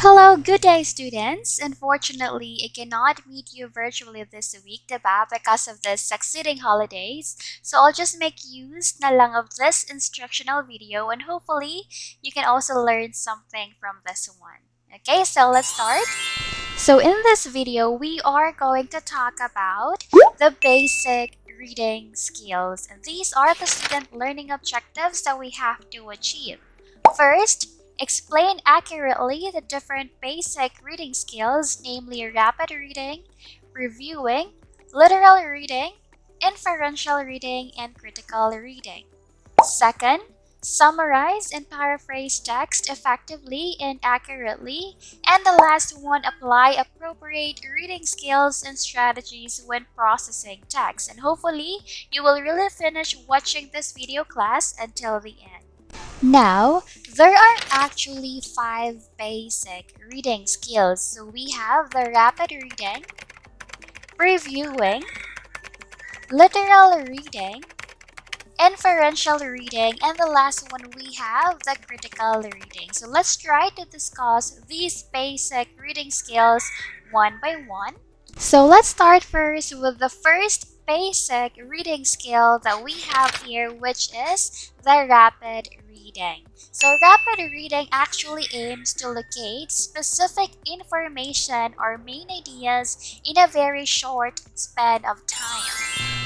Hello, good day students! Unfortunately, I cannot meet you virtually this week, diba? Because of the succeeding holidays. So I'll just make use na lang of this instructional video and hopefully you can also learn something from this one. Okay, so let's start. So in this video, we are going to talk about the basic reading skills. And these are the student learning objectives that we have to achieve. First, explain accurately the different basic reading skills, namely rapid reading, reviewing, literal reading, inferential reading, and critical reading. Second, summarize and paraphrase text effectively and accurately. And the last one, apply appropriate reading skills and strategies when processing text. And hopefully, you will really finish watching this video class until the end. Now, there are actually 5 basic reading skills. So we have the rapid reading, reviewing, literal reading, inferential reading, and the last one we have the critical reading. So let's try to discuss these basic reading skills one by one. So let's start first with the first basic reading skill that we have here, which is the rapid reading. So rapid reading actually aims to locate specific information or main ideas in a very short span of time.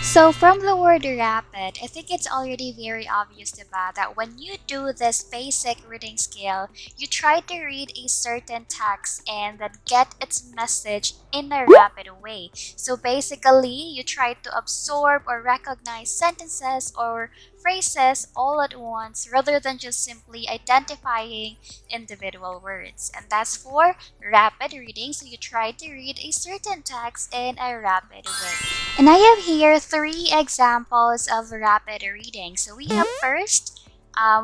So from the word rapid, I think it's already very obvious diba, that when you do this basic reading skill, you try to read a certain text and then get its message in a rapid way. So basically, you try to absorb or recognize sentences or phrases all at once rather than just simply identifying individual words. And that's for rapid reading. So you try to read a certain text in a rapid way. And I have here 3 examples of rapid reading. So we have first,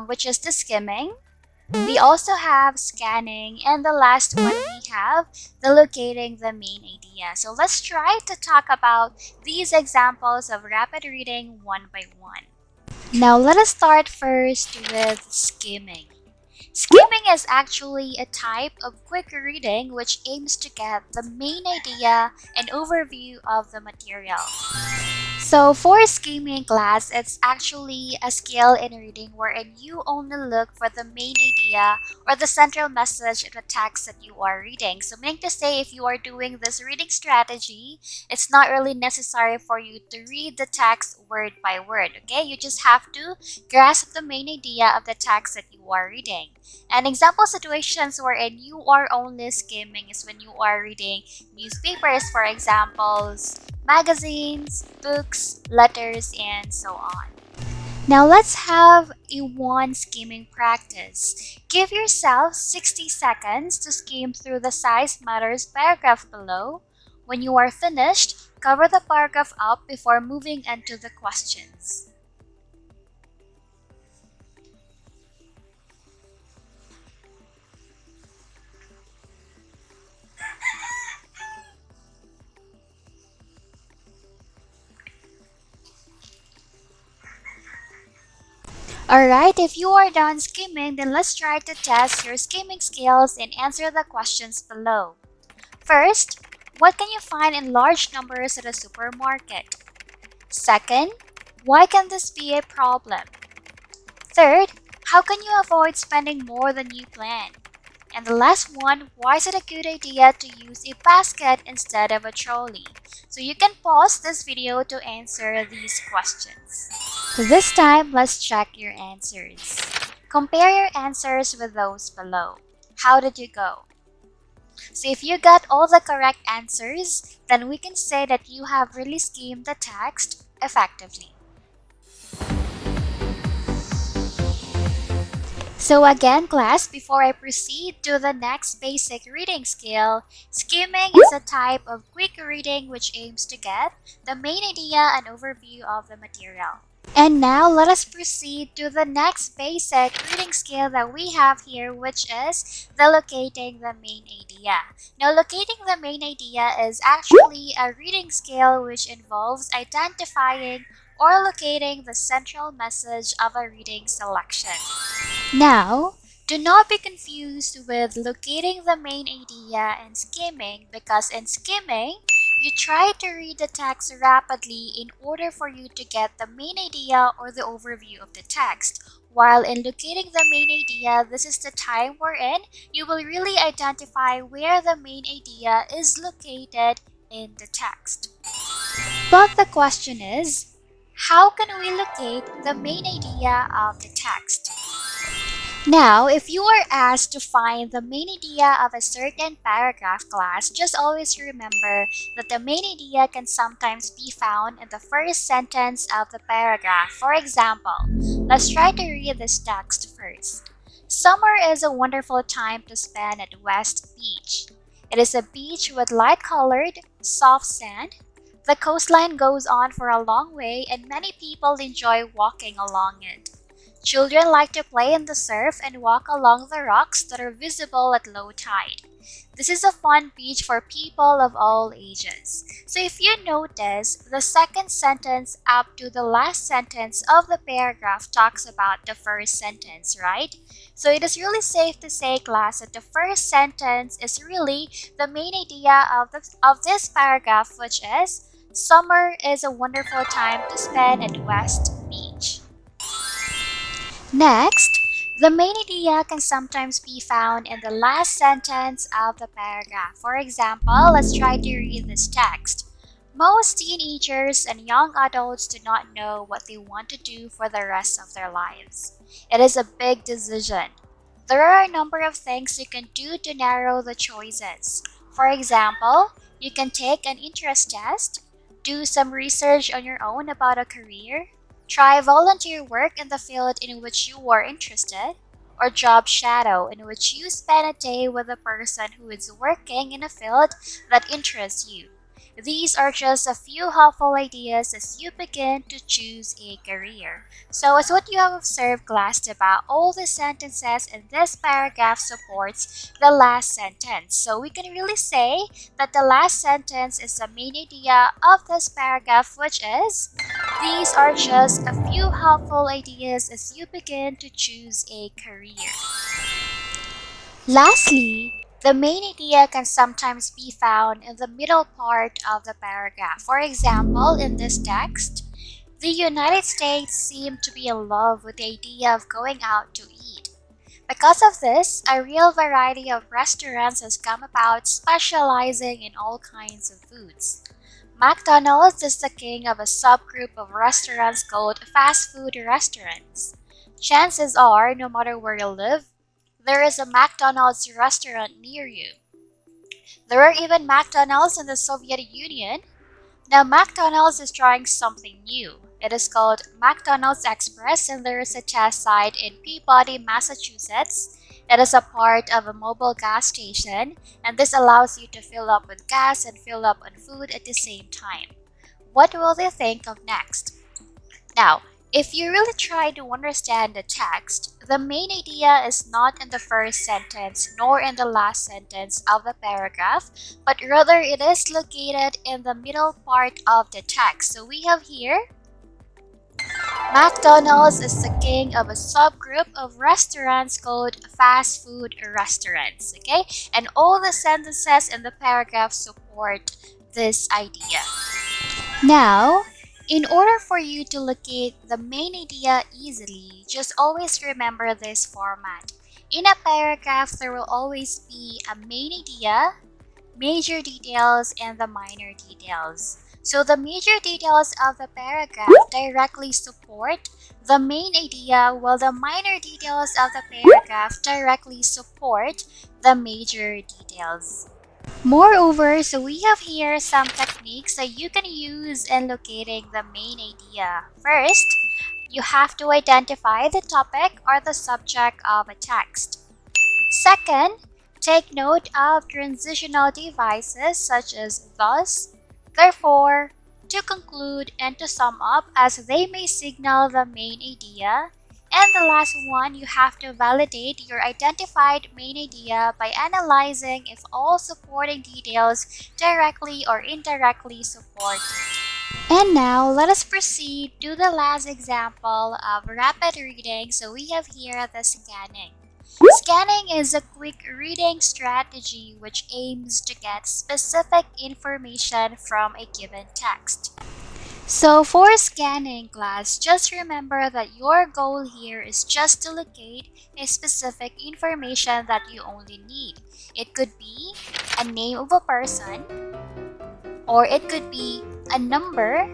which is the skimming. We also have scanning, and the last one we have the locating the main idea. So let's try to talk about these examples of rapid reading one by one. Now let us start first with skimming. Skimming is actually a type of quick reading which aims to get the main idea and overview of the material. So for skimming class, it's actually a skill in reading wherein you only look for the main idea or the central message of the text that you are reading. So meaning to say, if you are doing this reading strategy, it's not really necessary for you to read the text word by word, okay? You just have to grasp the main idea of the text that you are reading. And example situations wherein you are only skimming is when you are reading newspapers, for examples, magazines, books, letters, and so on. Now let's have a one skimming practice. Give yourself 60 seconds to skim through the size matters paragraph below. When you are finished, cover the paragraph up before moving into the questions. Alright, if you are done skimming, then let's try to test your skimming skills and answer the questions below. First, what can you find in large numbers at a supermarket? Second, why can this be a problem? Third, how can you avoid spending more than you plan? And the last one, why is it a good idea to use a basket instead of a trolley? So you can pause this video to answer these questions. So this time, let's check your answers. Compare your answers with those below. How did you go? So if you got all the correct answers, then we can say that you have really skimmed the text effectively. So again, class, before I proceed to the next basic reading skill, skimming is a type of quick reading which aims to get the main idea and overview of the material. And now let us proceed to the next basic reading skill that we have here, which is the locating the main idea. Now, locating the main idea is actually a reading skill which involves identifying or locating the central message of a reading selection. Now, Do not be confused with locating the main idea and skimming, because in skimming, you try to read the text rapidly in order for you to get the main idea or the overview of the text. While in locating the main idea, this is the time wherein you will really identify where the main idea is located in the text. But the question is, how can we locate the main idea of the text? Now, if you are asked to find the main idea of a certain paragraph class, just always remember that the main idea can sometimes be found in the first sentence of the paragraph. For example, let's try to read this text first. Summer is a wonderful time to spend at West Beach. It is a beach with light-colored, soft sand. The coastline goes on for a long way and many people enjoy walking along it. Children like to play in the surf and walk along the rocks that are visible at low tide. This is a fun beach for people of all ages. So if you notice, the second sentence up to the last sentence of the paragraph talks about the first sentence, right? So it is really safe to say, class, that the first sentence is really the main idea of this paragraph, which is, summer is a wonderful time to spend at West Beach. Next, the main idea can sometimes be found in the last sentence of the paragraph. For example, let's try to read this text. Most teenagers and young adults do not know what they want to do for the rest of their lives. It is a big decision. There are a number of things you can do to narrow the choices. For example, you can take an interest test, do some research on your own about a career, try volunteer work in the field in which you are interested, or job shadow, in which you spend a day with a person who is working in a field that interests you. These are just a few helpful ideas as you begin to choose a career. So as what you have observed, class, about all the sentences in this paragraph supports the last sentence. So we can really say that the last sentence is the main idea of this paragraph, which is, these are just a few helpful ideas as you begin to choose a career. Lastly, the main idea can sometimes be found in the middle part of the paragraph. For example, in this text, the United States seem to be in love with the idea of going out to eat. Because of this, a real variety of restaurants has come about, specializing in all kinds of foods. McDonald's is the king of a subgroup of restaurants called fast food restaurants. Chances are, no matter where you live, there is a McDonald's restaurant near you. There are even McDonald's in the Soviet Union. Now, McDonald's is trying something new. It is called McDonald's Express, and there is a test site in Peabody, Massachusetts. It is a part of a mobile gas station, and this allows you to fill up with gas and fill up on food at the same time. What will they think of next? Now, if you really try to understand the text, the main idea is not in the first sentence nor in the last sentence of the paragraph, but rather it is located in the middle part of the text. So we have here, McDonald's is the king of a subgroup of restaurants called fast food restaurants, okay? And all the sentences in the paragraph support this idea. Now, in order for you to locate the main idea easily, just always remember this format. In a paragraph, there will always be a main idea, major details, and the minor details. So the major details of the paragraph directly support the main idea, while the minor details of the paragraph directly support the major details. Moreover, so we have here some techniques that you can use in locating the main idea. First, you have to identify the topic or the subject of a text. Second, take note of transitional devices such as thus, therefore, to conclude, and to sum up, as they may signal the main idea. And the last one, you have to validate your identified main idea by analyzing if all supporting details directly or indirectly support it. And now, let us proceed to the last example of rapid reading. So we have here the scanning. Scanning is a quick reading strategy which aims to get specific information from a given text. So for scanning class, just remember that your goal here is just to locate a specific information that you only need. It could be a name of a person, or it could be a number,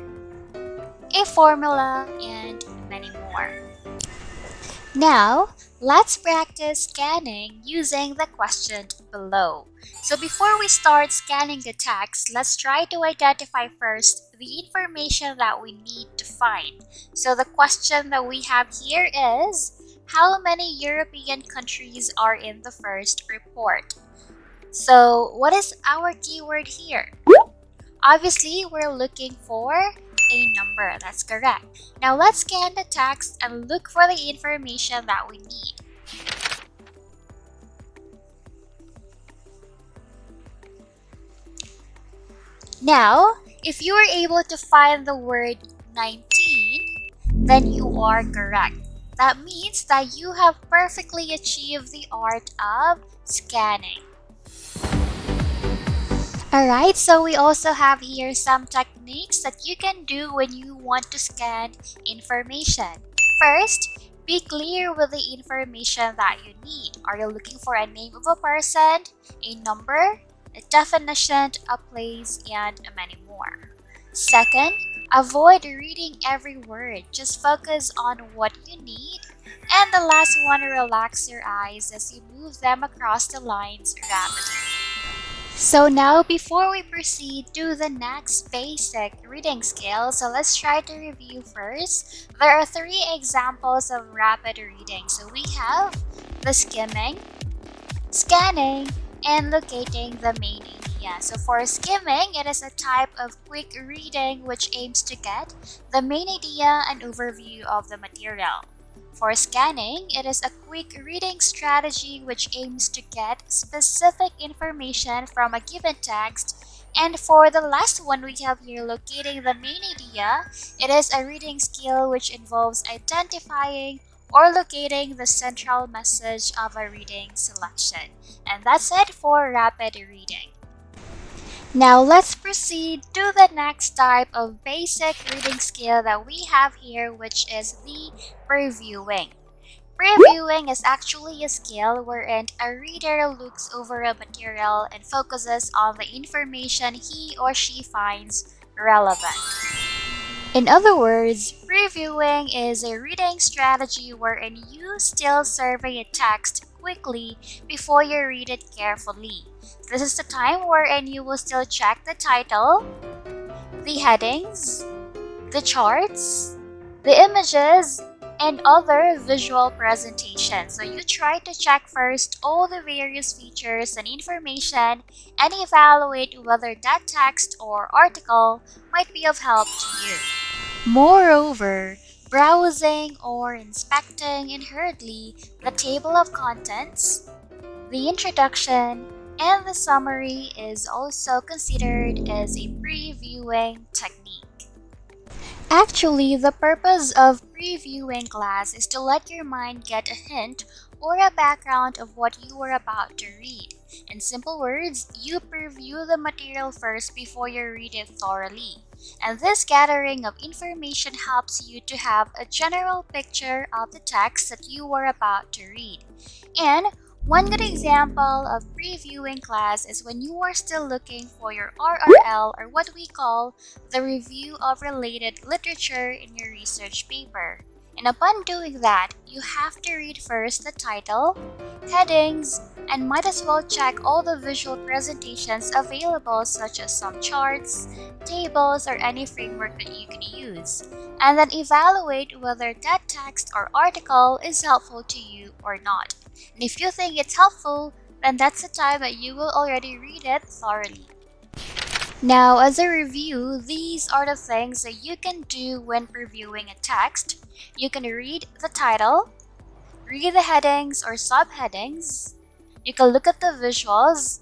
a formula, and many more. Now, let's practice scanning using the question below. So before we start scanning the text, let's try to identify first the information that we need to find. So the question that we have here is, how many European countries are in the first report? So what is our keyword here? Obviously, we're looking for a number. That's correct. Now let's scan the text and look for the information that we need. Now, if you are able to find the word 19, then you are correct. That means that you have perfectly achieved the art of scanning. Alright, so we also have here some techniques that you can do when you want to scan information. First, be clear with the information that you need. Are you looking for a name of a person, a number, a definition, a place, and many more? Second, avoid reading every word. Just focus on what you need. And the last one, relax your eyes as you move them across the lines rapidly. So now, before we proceed to the next basic reading skill, so let's try to review first. There are 3 examples of rapid reading. So we have the skimming, scanning, and locating the main idea. So for skimming, it is a type of quick reading which aims to get the main idea and overview of the material. For scanning, it is a quick reading strategy which aims to get specific information from a given text. And for the last one we have here, locating the main idea, it is a reading skill which involves identifying or locating the central message of a reading selection. And that's it for rapid reading. Now let's proceed to the next type of basic reading skill that we have here, which is the previewing. Previewing is actually a skill wherein a reader looks over a material and focuses on the information he or she finds relevant. In other words, previewing is a reading strategy wherein you still survey a text quickly before you read it carefully. This is the time wherein you will still check the title, the headings, the charts, the images, and other visual presentations. So you try to check first all the various features and information and evaluate whether that text or article might be of help to you. Moreover, browsing or inspecting hurriedly the table of contents, the introduction, and the summary is also considered as a previewing technique. Actually, the purpose of previewing class is to let your mind get a hint or a background of what you are about to read. In simple words, you preview the material first before you read it thoroughly. And this gathering of information helps you to have a general picture of the text that you are about to read. And one good example of previewing class is when you are still looking for your RRL, or what we call the review of related literature in your research paper. And upon doing that, you have to read first the title, headings, and might as well check all the visual presentations available, such as some charts, tables, or any framework that you can use. And then evaluate whether that text or article is helpful to you or not. And if you think it's helpful, then that's the time that you will already read it thoroughly. Now, as a review, these are the things that you can do when previewing a text. You can read the title, read the headings or subheadings, you can look at the visuals,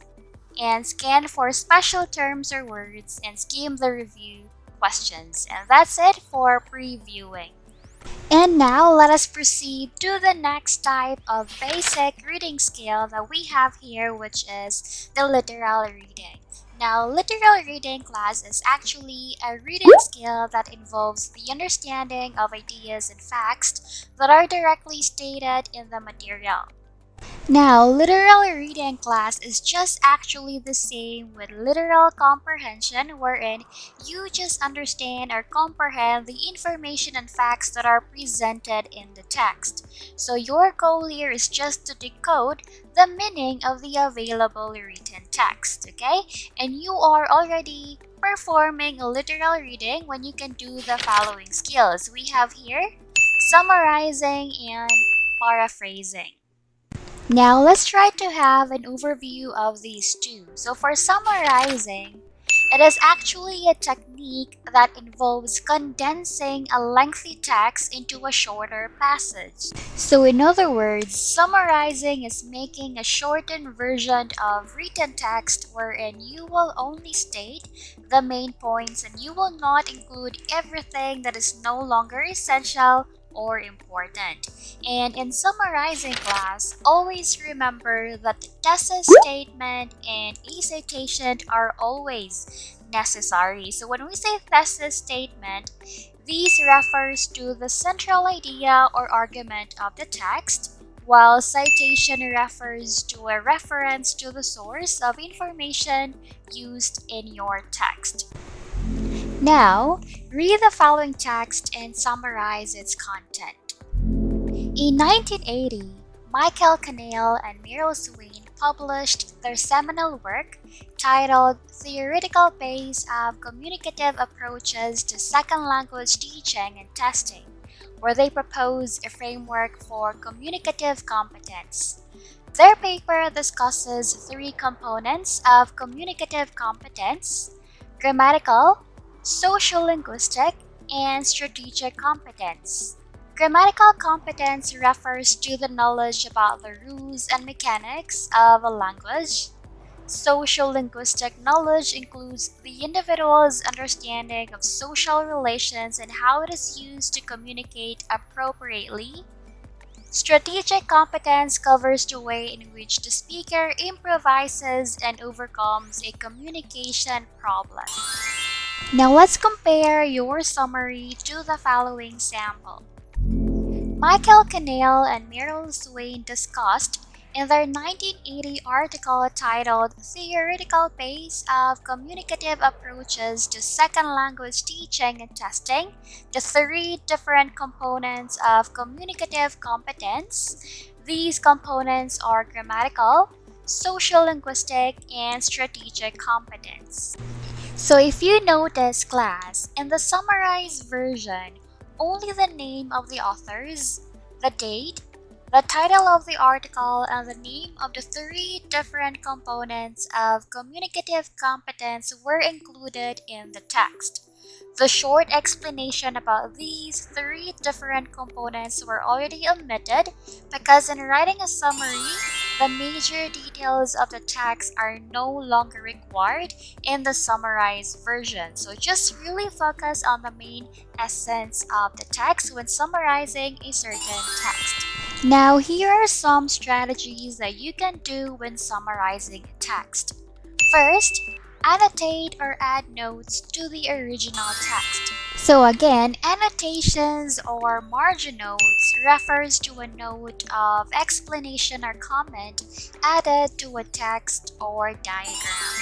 and scan for special terms or words and skim the review questions. And that's it for previewing. And now let us proceed to the next type of basic reading skill that we have here, which is the literal reading. Now, literal reading class is actually a reading skill that involves the understanding of ideas and facts that are directly stated in the material. Now, literal reading class is just actually the same with literal comprehension, wherein you just understand or comprehend the information and facts that are presented in the text. So your goal here is just to decode the meaning of the available written text, okay? And you are already performing a literal reading when you can do the following skills. We have here summarizing and paraphrasing. Now let's try to have an overview of these two. So for summarizing, it is actually a technique that involves condensing a lengthy text into a shorter passage. So in other words, summarizing is making a shortened version of written text wherein you will only state the main points and you will not include everything that is no longer essential or important. And in summarizing class, always remember that the thesis statement and a citation are always necessary. So when we say thesis statement, these refers to the central idea or argument of the text, while citation refers to a reference to the source of information used in your text. Now, read the following text and summarize its content. In 1980, Michael Cannell and Meryl Swain published their seminal work titled Theoretical Base of Communicative Approaches to Second Language Teaching and Testing, where they propose a framework for communicative competence. Their paper discusses three components of communicative competence: grammatical, social-linguistic, and strategic competence. Grammatical competence refers to the knowledge about the rules and mechanics of a language. Social-linguistic knowledge includes the individual's understanding of social relations and how it is used to communicate appropriately. Strategic competence covers the way in which the speaker improvises and overcomes a communication problem. Now let's compare your summary to the following sample. Michael Cannell and Meryl Swain discussed in their 1980 article titled Theoretical Base of Communicative Approaches to Second Language Teaching and Testing the three different components of communicative competence. These components are grammatical, social-linguistic, and strategic competence. So if you notice, class, in the summarized version, only the name of the authors, the date, the title of the article, and the name of the three different components of communicative competence were included in the text. The short explanation about these three different components were already omitted because in writing a summary, the major details of the text are no longer required in the summarized version. So just really focus on the main essence of the text when summarizing a certain text. Now, here are some strategies that you can do when summarizing a text. First, annotate or add notes to the original text. So again, annotations or margin notes refers to a note of explanation or comment added to a text or diagram.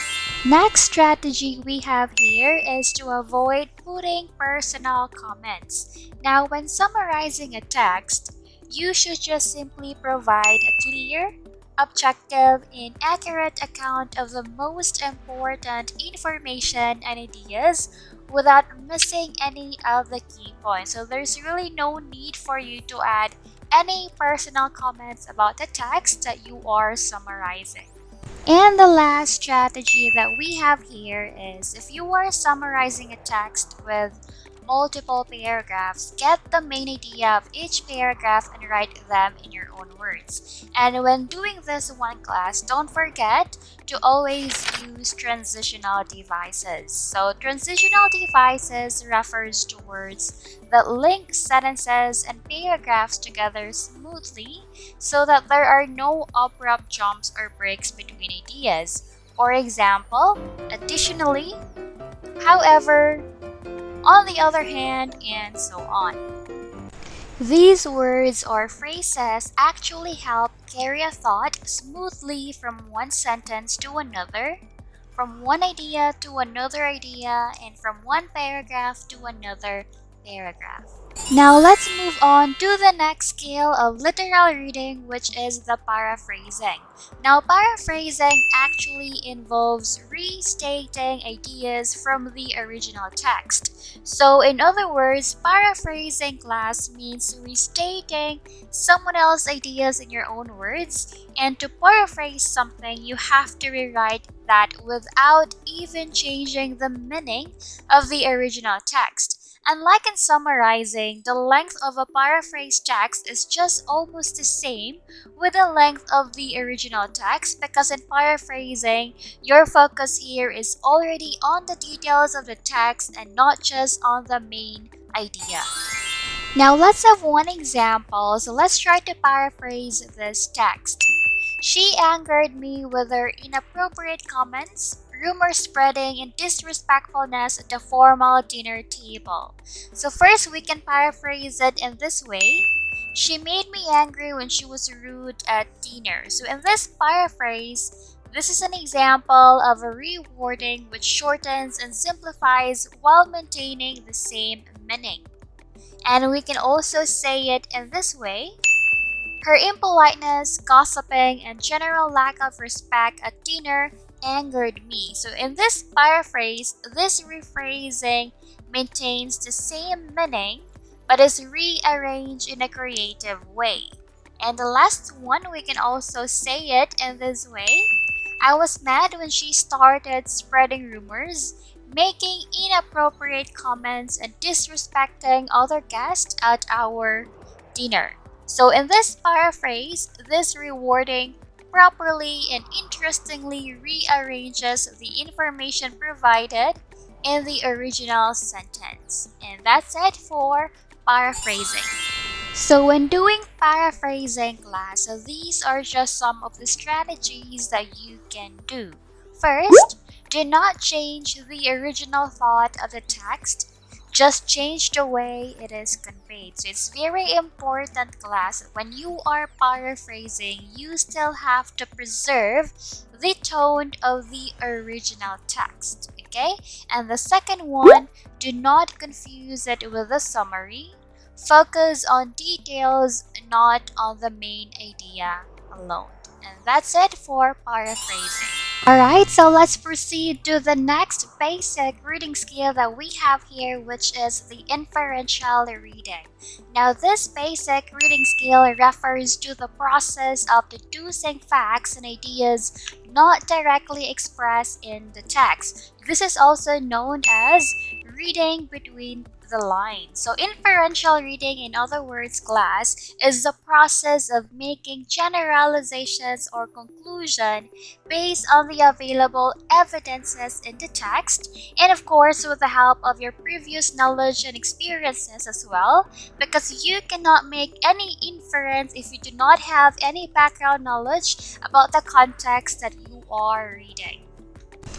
Next strategy we have here is to avoid putting personal comments. Now, when summarizing a text, you should just simply provide a clear, objective, and accurate account of the most important information and ideas without missing any of the key points. So there's really no need for you to add any personal comments about the text that you are summarizing. And the last strategy that we have here is if you are summarizing a text with multiple paragraphs, get the main idea of each paragraph and write them in your own words. And when doing this one class, don't forget to always use transitional devices. So transitional devices refers to words that link sentences and paragraphs together smoothly so that there are no abrupt jumps or breaks between ideas. For example, additionally, however, on the other hand, and so on. These words or phrases actually help carry a thought smoothly from one sentence to another, from one idea to another idea, and from one paragraph to another paragraph. Now let's move on to the next skill of literal reading, which is the paraphrasing. Now paraphrasing actually involves restating ideas from the original text. So in other words, paraphrasing class means restating someone else's ideas in your own words, and to paraphrase something, you have to rewrite that without even changing the meaning of the original text. Unlike in summarizing, the length of a paraphrase text is just almost the same with the length of the original text, because in paraphrasing, your focus here is already on the details of the text and not just on the main idea. Now let's have one example. So let's try to paraphrase this text. She angered me with her inappropriate comments, rumor spreading, and disrespectfulness at the formal dinner table. So first, we can paraphrase it in this way. She made me angry when she was rude at dinner. So in this paraphrase, this is an example of a rewording which shortens and simplifies while maintaining the same meaning. And we can also say it in this way. Her impoliteness, gossiping, and general lack of respect at dinner angered me. So in this paraphrase, this rephrasing maintains the same meaning but is rearranged in a creative way. And the last one, we can also say it in this way. I was mad when she started spreading rumors, making inappropriate comments, and disrespecting other guests at our dinner. So in this paraphrase, this rewording properly and interestingly rearranges the information provided in the original sentence. And that's it for paraphrasing. So when doing paraphrasing class, these are just some of the strategies that you can do. First, do not change the original thought of the text. Just change the way it is conveyed. So it's very important, class, when you are paraphrasing, you still have to preserve the tone of the original text. Okay? And the second one, do not confuse it with a summary. Focus on details, not on the main idea alone. And that's it for paraphrasing. Alright, so let's proceed to the next basic reading skill that we have here, which is the inferential reading. Now, this basic reading skill refers to the process of deducing facts and ideas not directly expressed in the text. This is also known as reading between the lines. So inferential reading, in other words, class, is the process of making generalizations or conclusion based on the available evidences in the text, and of course with the help of your previous knowledge and experiences as well, because you cannot make any inference if you do not have any background knowledge about the context that you are reading.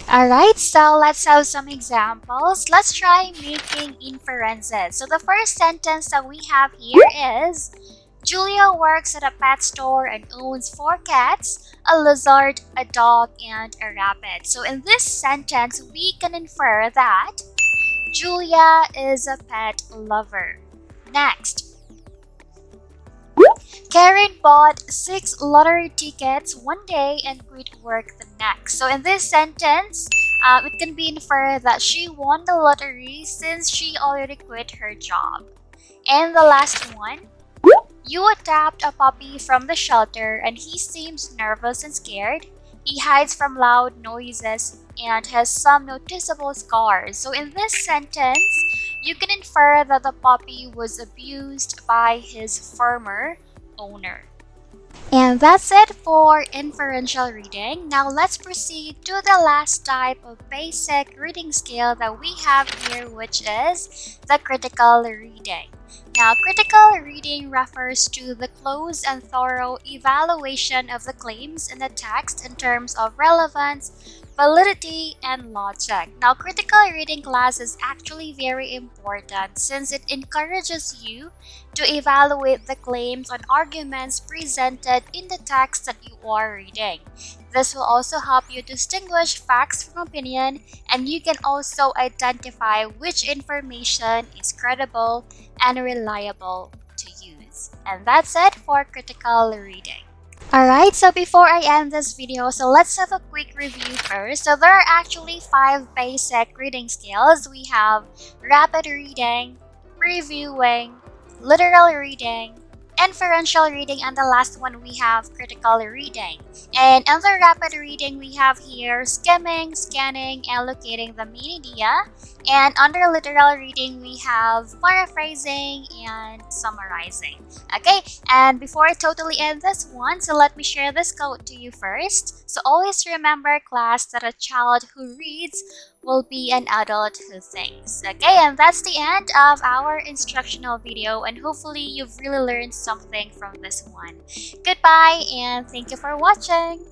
Alright, so let's have some examples. Let's try making inferences. So the first sentence that we have here is, Julia works at a pet store and owns 4 cats, a lizard, a dog, and a rabbit. So in this sentence, we can infer that Julia is a pet lover. Next, Karen bought 6 lottery tickets one day and quit work the next. So in this sentence, it can be inferred that she won the lottery since she already quit her job. And the last one, you adopt a puppy from the shelter and he seems nervous and scared. He hides from loud noises and has some noticeable scars. So in this sentence, you can infer that the puppy was abused by his former owner. And that's it for inferential reading. Now let's proceed to the last type of basic reading skill that we have here, which is the critical reading. Now, critical reading refers to the close and thorough evaluation of the claims in the text in terms of relevance, validity, and logic. Now, critical reading class is actually very important since it encourages you to evaluate the claims and arguments presented in the text that you are reading. This will also help you distinguish facts from opinion, and you can also identify which information is credible and reliable to use. And that's it for critical reading. Alright, so before I end this video, so let's have a quick review first. So there are actually 5 basic reading skills. We have rapid reading, reviewing, literal reading, inferential reading, and the last one we have critical reading. And under rapid reading, we have here skimming, scanning, and locating the main idea. And under literal reading, we have paraphrasing and summarizing. Okay, and before I totally end this one, so let me share this quote to you first. So always remember, class, that a child who reads will be an adult who thinks. Okay, and that's the end of our instructional video, and hopefully you've really learned something from this one. Goodbye, and thank you for watching.